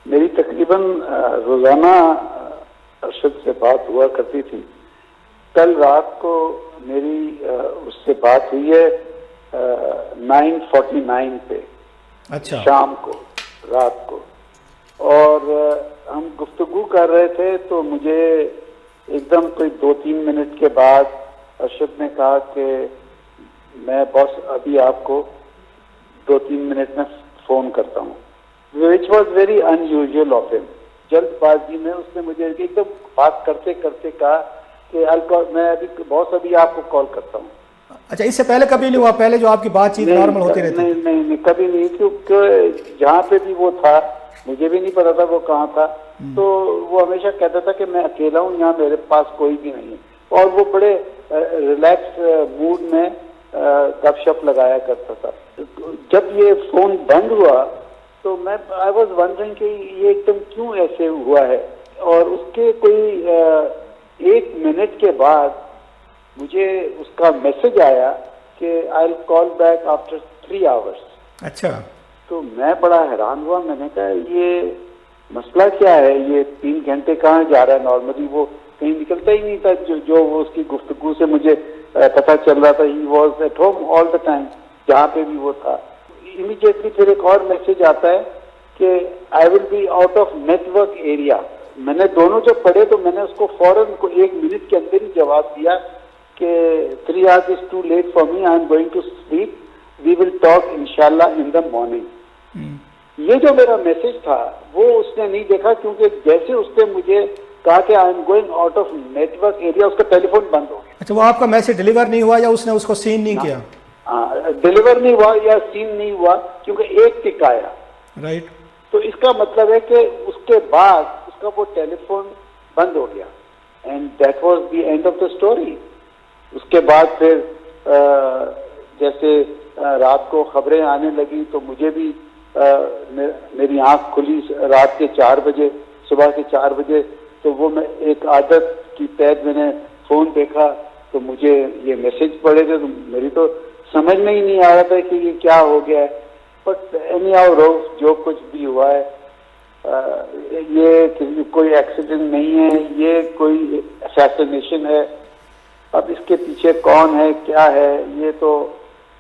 मेरी तकरीबन रोजाना अरशद से बात हुआ करती थी। कल रात को मेरी उससे बात हुई है 9:49 पे। अच्छा। शाम को, रात को। और हम गुफ्तगू कर रहे थे तो मुझे एकदम कोई 2-3 मिनट के बाद अरशद ने कहा कि मैं बॉस अभी आपको 2-3 मिनट में फोन करता हूँ, which was very unusual of him. जल्दबाजी में उसने मुझे एकदम बात करते करते कहा कि मैं अभी बॉस अभी आपको कॉल करता हूँ। अच्छा, इससे पहले कभी नहीं हुआ? पहले जो आपकी बातचीत नॉर्मल होती रहती? नहीं, कभी नहीं, क्योंकि जहाँ पे भी वो था मुझे भी नहीं पता था वो कहाँ था। तो वो हमेशा कहता था कि मैं अकेला हूँ, यहाँ मेरे पास कोई भी नहीं है। और वो बड़े रिलैक्स मूड में गपशप लगाया करता था। जब ये फोन बंद हुआ तो मैं आई वॉज वंडरिंग कि ये एकदम क्यों ऐसे हुआ है। और उसके कोई 1 मिनट के बाद मुझे उसका मैसेज आया कि I will call back after 3 hours. अच्छा। तो मैं बड़ा हैरान हुआ। मैंने कहा ये मसला क्या है, ये 3 घंटे कहाँ जा रहा है? नॉर्मली वो कहीं निकलता ही नहीं था। जो वो उसकी गुफ्तगू से मुझे पता चल रहा था, he was at home all the time, जहाँ पे भी वो था। इमीडिएटली फिर एक और मैसेज आता है कि I will be out of network area. मैंने दोनों जब पढ़े तो मैंने उसको फौरन को 1 मिनट के अंदर ही जवाब दिया कि 3 hours is too late for me, I am going to sleep, we will talk inshallah in the morning। ये जो मेरा मैसेज था वो उसने नहीं देखा, क्योंकि जैसे उसने मुझे कहा कि I am going out of network area, उसका टेलीफोन बंद हो गया। अच्छा, वो आपका मैसेज डिलीवर नहीं हुआ या उसने उसको सीन नहीं किया? डिलीवर नहीं हुआ या सीन नहीं हुआ, क्योंकि एक टिक आया। राइट। तो इसका मतलब है कि उसके बाद उसका वो टेलीफोन बंद हो गया, and that was the end of the story. उसके बाद फिर जैसे रात को खबरें आने लगी तो मुझे भी मेरी आंख खुली रात के 4 बजे, सुबह के 4 बजे। तो वो मैं एक आदत की तहत मैंने फोन देखा तो मुझे ये मैसेज पड़े थे, तो मेरी तो समझ में ही नहीं आ रहा था कि ये क्या हो गया है। बट एनी हाउ रोज जो कुछ भी हुआ है, ये कोई एक्सीडेंट नहीं है, ये कोई असैसिनेशन है। अब इसके पीछे कौन है, क्या है, ये तो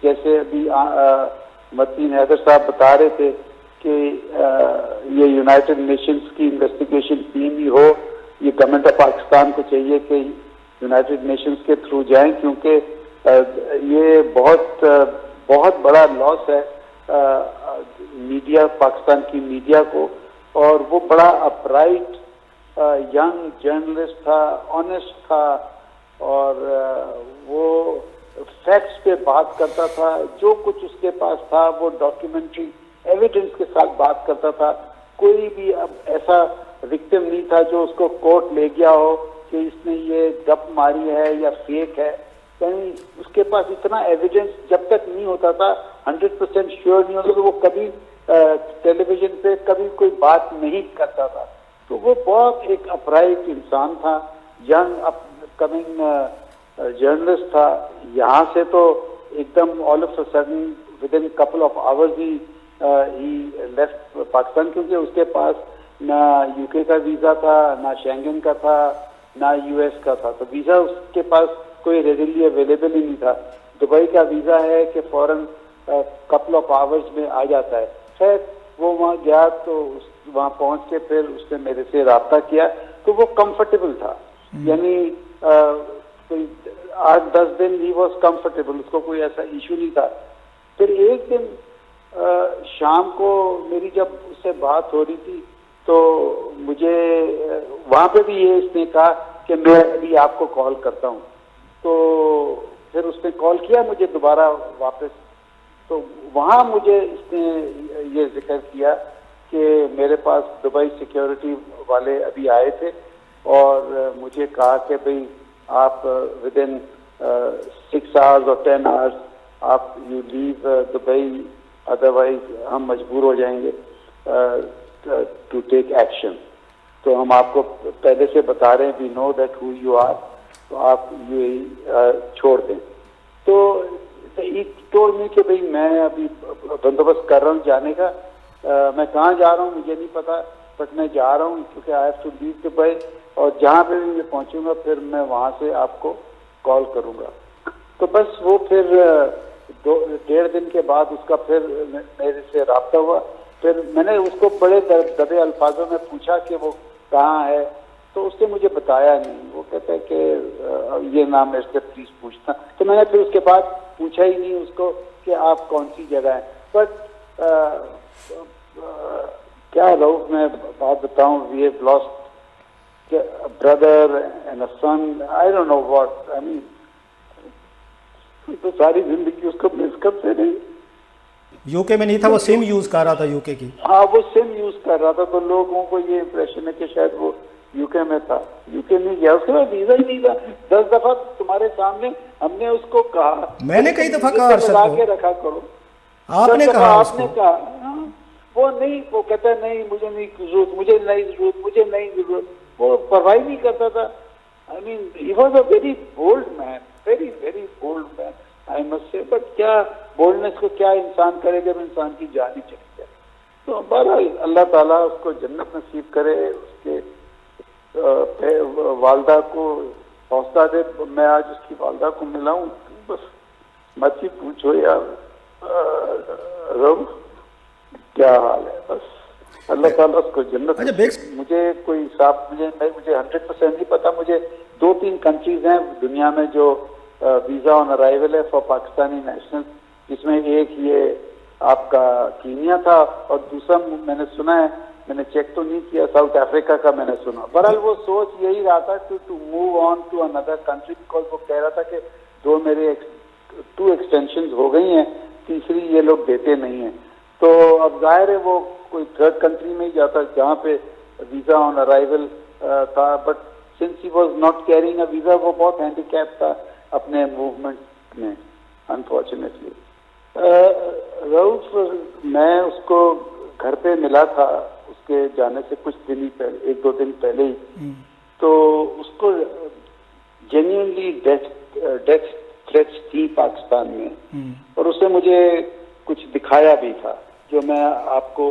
जैसे अभी मतीन हैदर साहब बता रहे थे कि ये यूनाइटेड नेशंस की इन्वेस्टिगेशन टीम ही हो। ये गवर्नमेंट ऑफ पाकिस्तान को चाहिए कि यूनाइटेड नेशंस के थ्रू जाएं, क्योंकि ये बहुत बड़ा लॉस है मीडिया, पाकिस्तान की मीडिया को। और वो बड़ा अपराइट यंग जर्नलिस्ट था, ऑनेस्ट था, और वो फैक्ट्स पे बात करता था। जो कुछ उसके पास था वो डॉक्यूमेंट्री एविडेंस के साथ बात करता था। कोई भी अब ऐसा विक्टिम नहीं था जो उसको कोर्ट ले गया हो कि इसने ये गप मारी है या फेक है। कहीं उसके पास इतना एविडेंस जब तक नहीं होता था, 100% श्योर नहीं होता, तो वो कभी टेलीविजन पे कभी कोई बात नहीं करता था। तो वो बहुत एक अपराइट इंसान था, यंग अपकमिंग जर्नलिस्ट था। यहाँ से तो एकदम all of a sudden with in couple of hours he left Pakistan, क्योंकि उसके पास ना यूके का वीजा था, ना शेंगन का था, ना यूएस का था। तो वीजा उसके पास कोई रेडिली अवेलेबल ही नहीं था। दुबई का वीजा है कि फौरन कपल ऑफ आवर्स में आ जाता है। खैर वो वहाँ गया तो वहाँ पहुँच के फिर उसने मेरे से राब्ता किया, तो वो कंफर्टेबल था। यानी कोई 8-10 दिन ही वॉज कंफर्टेबल, उसको कोई ऐसा इशू नहीं था। फिर एक दिन शाम को मेरी जब उससे बात हो रही थी तो मुझे वहाँ पे भी ये इसने कहा कि मैं अभी आपको कॉल करता हूँ। तो फिर उसने कॉल किया मुझे दोबारा वापस। तो वहाँ मुझे इसने ये जिक्र किया कि मेरे पास दुबई सिक्योरिटी वाले अभी आए थे और मुझे कहा कि भाई आप विद इन 6 hours और 10 hours आप यू लीव दुबई, अदरवाइज हम मजबूर हो जाएंगे टू टेक एक्शन। तो हम आपको पहले से बता रहे हैं, we know that who you are, तो आप ये छोड़ दें। तो एक टोल्ड मी कि भाई मैं अभी बंदोबस्त कर रहा हूँ जाने का, मैं कहाँ जा रहा हूँ मुझे नहीं पता, बट मैं जा रहा हूँ क्योंकि I have to leave Dubai, और जहाँ पे भी मैं पहुँचूंगा फिर मैं वहाँ से आपको कॉल करूँगा। तो बस वो फिर 1.5 दिन के बाद उसका फिर मेरे से राब्ता हुआ। फिर मैंने उसको बड़े दबे अल्फाजों में पूछा कि वो कहाँ है, तो उसने मुझे बताया नहीं। वो कहता है कि ये नाम मेरे से प्लीज पूछना। तो मैंने फिर उसके बाद पूछा ही नहीं उसको कि आप कौन सी जगह है। बट क्या रऊफ, मैं बात बताऊं, we have lost brother and a son, I don't know what, I mean तो सारी जिंदगी उसको मिस करते रहे। यूके में नहीं था वो, सिम यूज कर रहा था यूके की। हाँ, वो सिम यूज कर रहा था, तो लोगों को ये इंप्रेशन है कि शायद वो यूके में था। यूके नहीं गया, उसके बाद वीजा ही नहीं था। 10 दफा तुम्हारे सामने हमने उसको कहा, मैंने कई दफा कहा लगा के रखा करो। आपने कहा, आपने कहा, वो नहीं, वो कहता है नहीं मुझे नहीं जरूरत, मुझे नहीं जरूरत, मुझे नहीं जरूरत। वो परवाही नहीं करता था। I mean he was a very bold man, very very bold man, I must say. But क्या बोल्डनेस को क्या इंसान करे जब इंसान की जान ही चली जाए। तो बहरहाल अल्लाह ताला उसको जन्नत नसीब करे, उसके वालदा को हौसला दे। मैं आज उसकी वालदा को मिला हूँ, बस मत ही पूछो यार रब क्या हाल है। बस अल्लाह ताला उसको जन्नत। मुझे कोई हिसाब मुझे 100% नहीं पता। मुझे 2-3 कंट्रीज हैं दुनिया में जो वीजा ऑन अराइवल है फॉर पाकिस्तानी नेशनल, जिसमें एक ये आपका कीनिया था और दूसरा मैंने सुना है, मैंने चेक तो नहीं किया, साउथ अफ्रीका का मैंने सुना। बहरहाल वो सोच यही रहा था to move on to another country, because वो कह रहा था कि 2 एक्सटेंशन हो गई हैं, तीसरी ये लोग देते नहीं है। तो अब जाहिर है वो कोई 3rd कंट्री में ही जाता जहाँ पे वीजा ऑन अराइवल था। But since he was not carrying a visa, वो बहुत हैंडीकैप था अपने मूवमेंट में अनफॉर्चुनेटली। रऊफ, मैं उसको घर पे मिला था उसके जाने से कुछ दिन ही पहले, 1-2 दिन पहले ही। तो उसको जेन्युइनली डेथ थ्रेट्स थी पाकिस्तान में, और उसने मुझे कुछ दिखाया भी था जो मैं आपको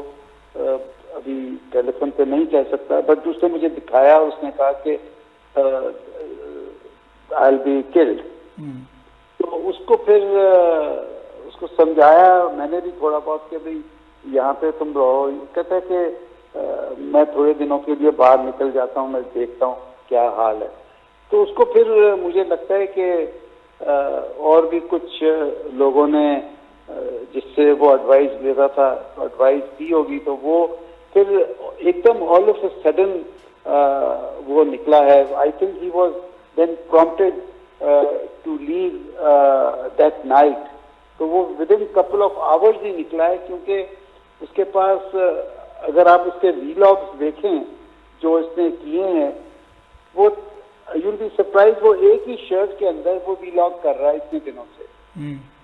अभी टेलीफोन पे नहीं कह सकता। बट उसने मुझे दिखाया, उसने कहा कि आई विल बी किल्ड। तो उसको फिर उसको समझाया मैंने भी थोड़ा बहुत कि भाई यहाँ पे तुम रहो। कहता है कि मैं थोड़े दिनों के लिए बाहर निकल जाता हूँ, मैं देखता हूँ क्या हाल है। तो उसको फिर मुझे लगता है कि और भी कुछ लोगों ने जिससे वो एडवाइस लेता था, एडवाइस दी होगी, तो वो फिर एकदम ऑल ऑफ अ सडन वो निकला है। I think he was then prompted to leave that night. तो वो within couple of hours ही निकला है, क्योंकि उसके पास अगर आप उसके वीलॉग्स देखें जो इसने किए हैं, वो यू विल बी सरप्राइज, वो एक ही शर्ट के अंदर वो वीलॉग कर रहा है इतने दिनों से।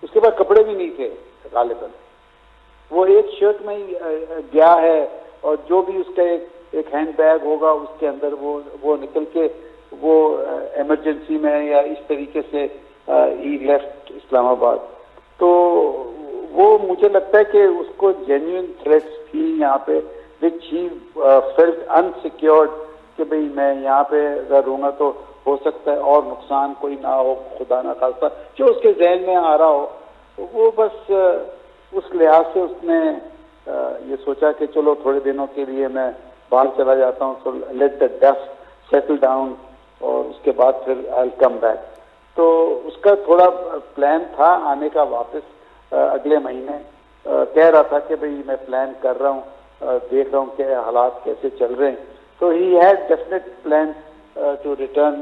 उसके पास कपड़े भी नहीं थे गालिबन, वो एक शर्ट में ही गया है, और जो भी उसका एक हैंड बैग होगा उसके अंदर वो निकल के वो इमरजेंसी में या इस तरीके से ही लेफ्ट इस्लामाबाद। तो वो मुझे लगता है कि उसको जेन्युइन थ्रेट्स थी यहाँ पे, विच ही फेल्ट अनसिक्योर्ड कि भाई मैं यहाँ पे अगर रहूँगा तो हो सकता है और नुकसान कोई ना हो, खुदा ना खास्ता, जो उसके जहन में आ रहा हो। तो वो बस उस लिहाज से उसने ये सोचा कि चलो थोड़े दिनों के लिए मैं बाहर चला जाता हूँ, तो let the dust settle down, और उसके बाद फिर आई विल कम बैक। तो उसका थोड़ा प्लान था आने का वापस अगले महीने। कह रहा था कि भाई मैं प्लान कर रहा हूँ, देख रहा हूँ कि हालात कैसे चल रहे हैं। तो he had definite plan to return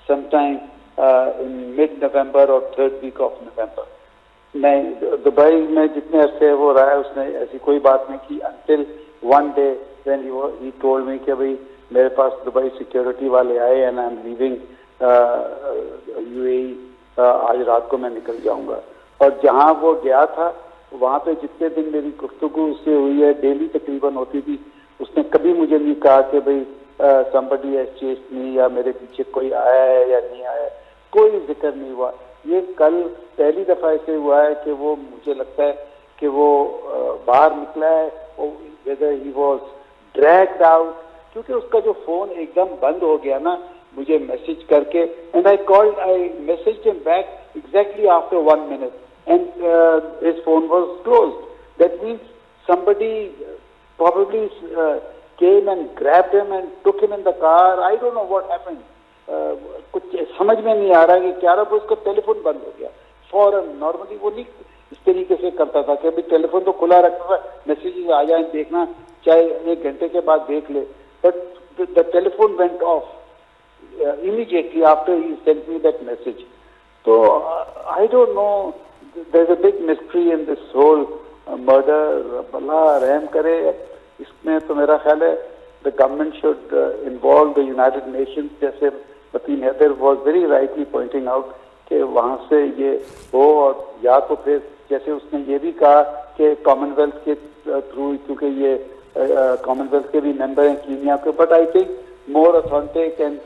sometime in mid November और 3rd वीक ऑफ नवंबर। नहीं, दुबई में जितने अरसे वो रहा है उसने ऐसी कोई बात नहीं की, until one day when he told me कि भाई मेरे पास दुबई सिक्योरिटी वाले आए and I am leaving UAE, आज रात को मैं निकल जाऊंगा। और जहां वो गया था वहां पे जितने दिन मेरी गुफ्तगू उससे हुई है, डेली तकरीबन होती थी, उसने कभी मुझे नहीं कहा कि भाई somebody has chased me या मेरे पीछे कोई आया है या नहीं आया, कोई जिक्र नहीं हुआ। ये कल पहली दफा ऐसे हुआ है कि वो मुझे लगता है कि वो बाहर निकला है, whether he was dragged out, क्योंकि उसका जो फोन एकदम बंद हो गया ना मुझे मैसेज करके, and I messaged him back exactly after 1 minute and his phone was closed. That means somebody probably came and grabbed him and took him in the car. I don't know what happened. कुछ समझ में नहीं आ रहा कि क्या रहा, उसका telephone बंद हो गया फौरन। नॉर्मली वो नहीं इस तरीके से करता था कि अभी टेलीफोन तो खुला रखता था, मैसेजेस आ जाए देखना, चाहे 1 घंटे के बाद देख ले, but the telephone went of immediately after he sent me that message. So I don't know, there's a big mystery in this whole murder. अल्लाह रहम करे इसमें। तो मेरा ख्याल है the government should involve the United Nations, जैसे Mateen Haider was very rightly pointing out कि वहाँ से ये हो, और या तो फिर जैसे उसने ये भी कहा कि कॉमनवेल्थ के थ्रू, क्योंकि ये कॉमनवेल्थ के भी मेंबर हैं कीनिया के, but I think more authentic and